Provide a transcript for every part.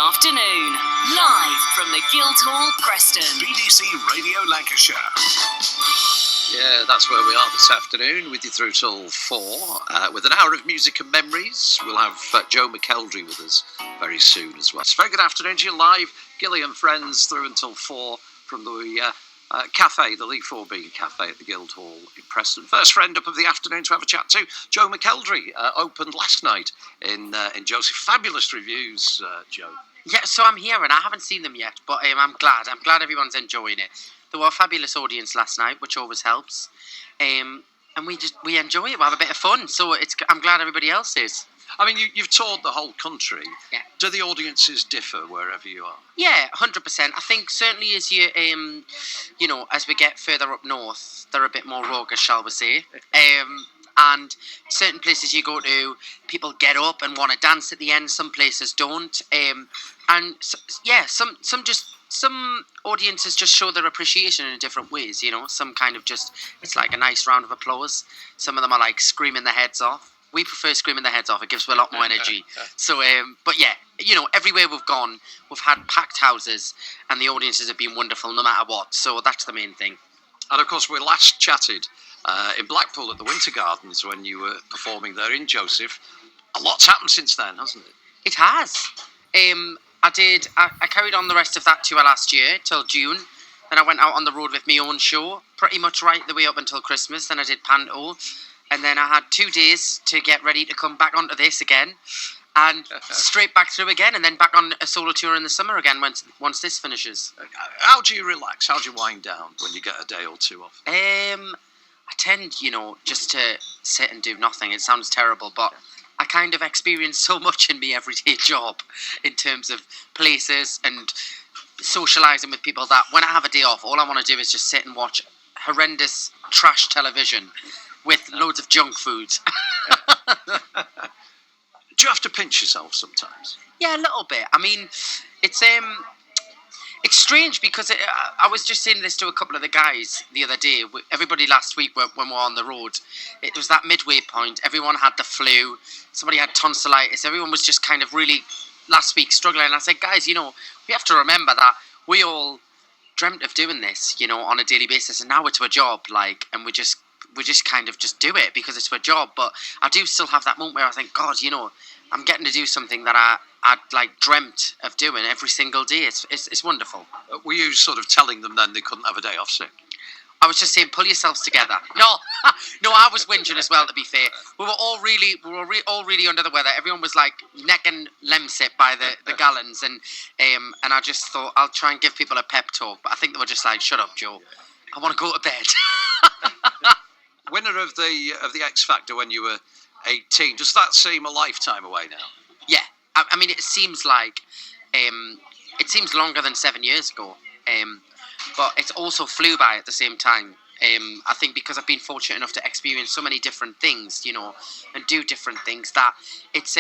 afternoon, live from the Guildhall, Preston. BBC Radio Lancashire. Yeah, that's where we are this afternoon, with you through till 4, with an hour of music and memories. We'll have Joe McElderry with us very soon as well. It's a very good afternoon to you, live, Gilly and friends, through until 4 from the cafe, the Lee 4B Cafe at the Guildhall in Preston. First friend up of the afternoon to have a chat to, Joe McElderry, opened last night in Joseph. Fabulous reviews, Joe. Yeah, so I'm here and I haven't seen them yet, but I'm glad. I'm glad everyone's enjoying it. There were a fabulous audience last night, which always helps, and we enjoy it. We have a bit of fun, so I'm glad everybody else is. I mean, you've toured the whole country. Yeah. Do the audiences differ wherever you are? Yeah, 100%. I think certainly as you, as we get further up north, they're a bit more raucous, shall we say. And certain places you go to, people get up and want to dance at the end. Some places don't. Some audiences just show their appreciation in different ways. Some kind of it's like a nice round of applause. Some of them are like screaming their heads off. We prefer screaming their heads off. It gives us a lot more energy. So, but yeah, everywhere we've gone, we've had packed houses and the audiences have been wonderful no matter what. So that's the main thing. And of course, we last chatted in Blackpool at the Winter Gardens when you were performing there in Joseph. A lot's happened since then, hasn't it? It has. I carried on the rest of that tour last year till June. Then I went out on the road with my own show, pretty much right the way up until Christmas. Then I did Panto. And then I had 2 days to get ready to come back onto this again. And straight back through again. And then back on a solo tour in the summer again once this finishes. How do you relax? How do you wind down when you get a day or two off? I tend, just to sit and do nothing. It sounds terrible, but I kind of experience so much in my everyday job in terms of places and socialising with people that when I have a day off, all I want to do is just sit and watch horrendous trash television with loads of junk food. Do you have to pinch yourself sometimes? Yeah, a little bit. I mean, it's strange because I was just saying this to a couple of the guys the other day. Everybody last week when we were on the road, it was that midway point. Everyone had the flu. Somebody had tonsillitis. Everyone was just kind of really, last week, struggling. And I said, guys, we have to remember that we all dreamt of doing this, on a daily basis. And now it's a job, and we just kind of just do it because it's a job. But I do still have that moment where I think, God, I'm getting to do something that I'd dreamt of doing every single day. It's wonderful. Were you sort of telling them then they couldn't have a day off sick? I was just saying, pull yourselves together. No, I was whinging as well. To be fair, we were all really under the weather. Everyone was like neck and lemsip by the gallons, and I just thought I'll try and give people a pep talk. But I think they were just like, "Shut up, Joe. I want to go to bed." Winner of the X Factor when you were 18. Does that seem a lifetime away now? Yeah, I mean, it seems like it seems longer than 7 years ago, but it's also flew by at the same time. I think because I've been fortunate enough to experience so many different things, and do different things, that it's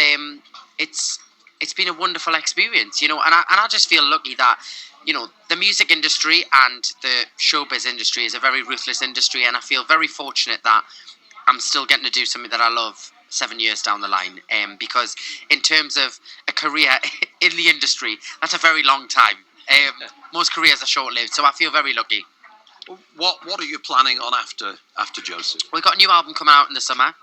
been a wonderful experience, and I just feel lucky that the music industry and the showbiz industry is a very ruthless industry, and I feel very fortunate that I'm still getting to do something that I love 7 years down the line, because in terms of a career in the industry, that's a very long time. Most careers are short-lived, so I feel very lucky. What are you planning on after Joseph? We've got a new album coming out in the summer,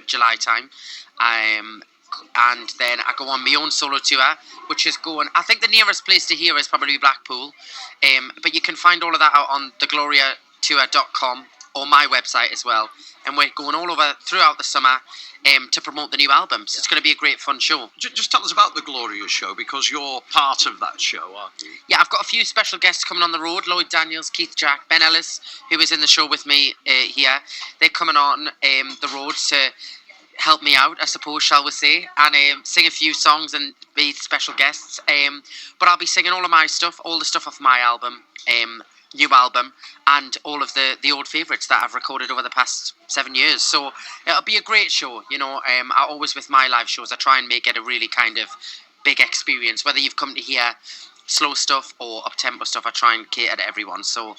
July time, and then I go on my own solo tour, which is going, I think the nearest place to here is probably Blackpool, but you can find all of that out on thegloriatour.com or my website as well, and we're going all over throughout the summer to promote the new album. So it's going to be a great fun show. Just tell us about the Gloria show, because you're part of that show, aren't you? Yeah, I've got a few special guests coming on the road. Lloyd Daniels, Keith Jack, Ben Ellis, who is in the show with me here. They're coming on the road to help me out, I suppose, shall we say, and sing a few songs and be special guests. But I'll be singing all of my stuff, all the stuff off my album, new album, and all of the old favourites that I've recorded over the past 7 years. So it'll be a great show, I always, with my live shows, I try and make it a really kind of big experience. Whether you've come to hear slow stuff or up-tempo stuff, I try and cater to everyone. So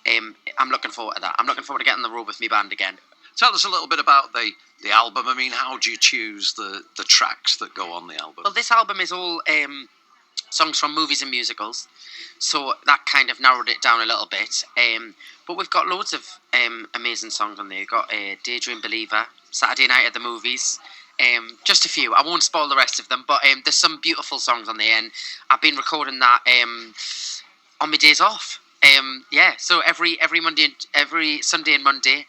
I'm looking forward to that. I'm looking forward to getting on the road with me band again. Tell us a little bit about the album. I mean, how do you choose the tracks that go on the album? Well, this album is all songs from movies and musicals. So that kind of narrowed it down a little bit. But we've got loads of amazing songs on there. We've got Daydream Believer, Saturday Night at the Movies. Just a few. I won't spoil the rest of them, but there's some beautiful songs on there, and I've been recording that on my days off. So every Monday, every Sunday and Monday,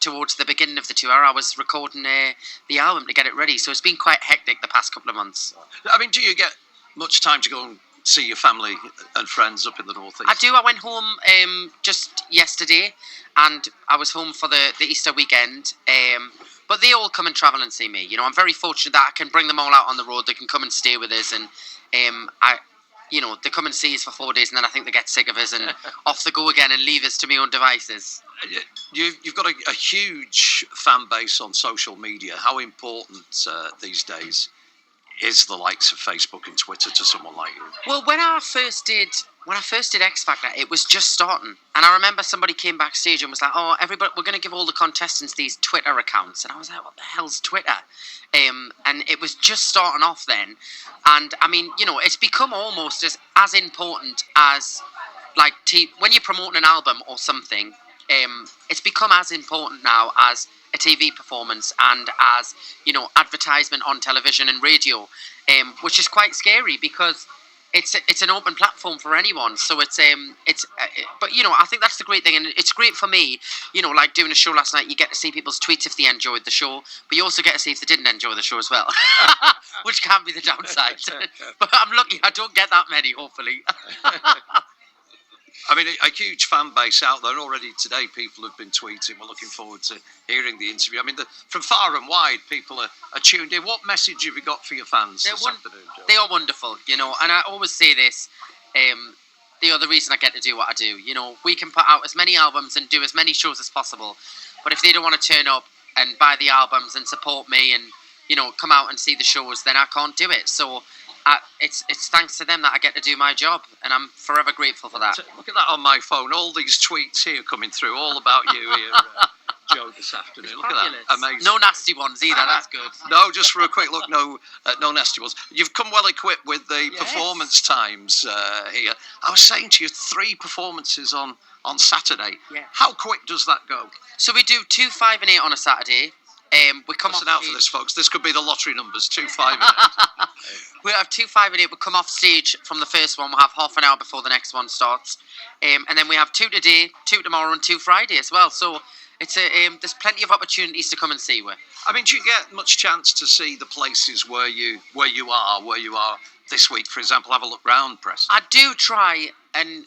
towards the beginning of the tour, I was recording the album to get it ready. So it's been quite hectic the past couple of months. I mean, do you get much time to go and see your family and friends up in the north east? I do. I went home just yesterday, and I was home for the Easter weekend. But they all come and travel and see me. You know, I'm very fortunate that I can bring them all out on the road. They can come and stay with us, and they come and see us for 4 days, and then I think they get sick of us and off they go again and leave us to my own devices. You've got a huge fan base on social media. How important these days is the likes of Facebook and Twitter to someone like you? Well, when I first did X Factor, it was just starting, and I remember somebody came backstage and was like, "Oh, everybody, we're going to give all the contestants these Twitter accounts," and I was like, "What the hell's Twitter?" And it was just starting off then, and I mean, it's become almost as important as like when you're promoting an album or something. It's become as important now as a TV performance and as advertisement on television and radio, which is quite scary because it's an open platform for anyone. So but I think that's the great thing, and it's great for me. Like doing a show last night, you get to see people's tweets if they enjoyed the show, but you also get to see if they didn't enjoy the show as well, which can be the downside. But I'm lucky I don't get that many, hopefully. I mean, a huge fan base out there. Already today, people have been tweeting. We're looking forward to hearing the interview. I mean, from far and wide, people are tuned in. What message have you got for your fans this afternoon, Joe? They are wonderful, and I always say this. They are the reason I get to do what I do. We can put out as many albums and do as many shows as possible, but if they don't want to turn up and buy the albums and support me and, come out and see the shows, then I can't do it. So it's thanks to them that I get to do my job, and I'm forever grateful for that. Look at that on my phone. All these tweets here coming through, all about you here, Joe, this afternoon. Look Fabulous. at that. Amazing. No nasty ones either. That's good. No, just for a quick look. No nasty ones. You've come well equipped with the performance times here. I was saying to you, 3 performances on Saturday. Yeah. How quick does that go? So we do 2, 5 and 8 on a Saturday. We come Listen off out for this, folks. This could be the lottery numbers, 2, 5 and 8. We have 2, 5 and 8. We come off stage from the first one. We'll have half an hour before the next one starts. And then we have 2 today, 2 tomorrow, and 2 Friday as well. So it's there's plenty of opportunities to come and see. I mean, do you get much chance to see the places where you are this week? For example, have a look round, Preston. I do try, and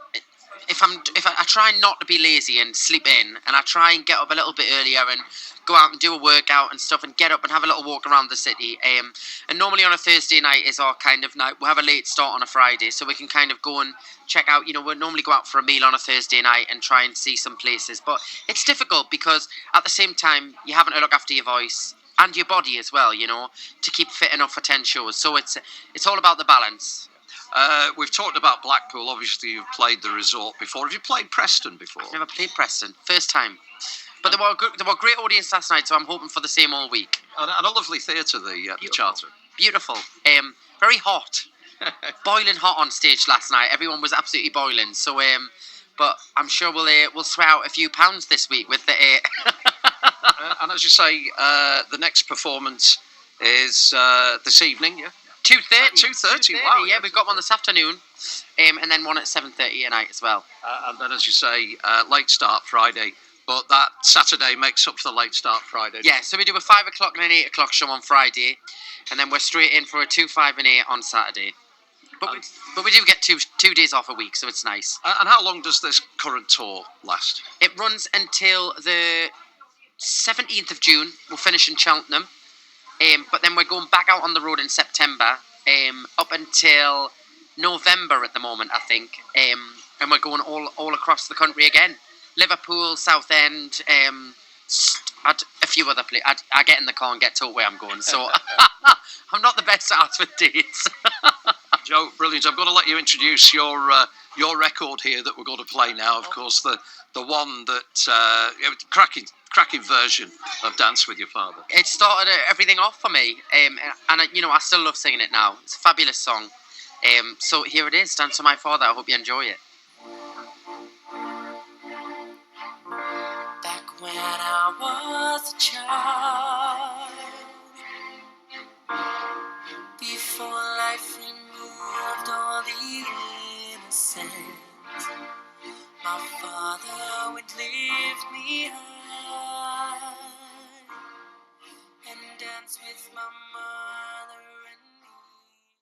I try not to be lazy and sleep in, and I try and get up a little bit earlier and go out and do a workout and stuff, and get up and have a little walk around the city. And normally on a Thursday night is our kind of night. We'll have a late start on a Friday, so we can kind of go and check out. We'll normally go out for a meal on a Thursday night and try and see some places. But it's difficult because at the same time you're having to look after your voice and your body as well, to keep fit enough for 10 shows. So it's all about the balance. We've talked about Blackpool. Obviously, you've played the Resort before. Have you played Preston before? I've never played Preston. First time. But there were a great audience last night, so I'm hoping for the same all week. And a lovely theatre, the Charter. Beautiful. Very hot. Boiling hot on stage last night. Everyone was absolutely boiling. So, but I'm sure we'll sweat out a few pounds this week with the. And as you say, the next performance is this evening. Yeah. 2:30. 2:30. Wow. Yeah, we've got one this afternoon, and then one at 7:30 at night as well. And then, as you say, late start Friday. But that Saturday makes up for the late start Friday. Yeah, so we do a 5 o'clock and an 8 o'clock show on Friday, and then we're straight in for a 2, 5 and 8 on Saturday. But we do get two days off a week, so it's nice. And how long does this current tour last? It runs until the 17th of June. We'll finish in Cheltenham. But then we're going back out on the road in September, up until November at the moment, I think. And we're going all across the country again. Liverpool, Southend, a few other places. I get in the car and get told where I'm going, so I'm not the best at with dates. Joe, brilliant. I'm going to let you introduce your record here that we're going to play now. Of course, the one that cracking version of Dance with Your Father. It started everything off for me, and I still love singing it now. It's a fabulous song. So here it is, Dance to My Father. I hope you enjoy it. Back when I was a child, before life removed all the innocence, my father would lift me high and dance with my mother.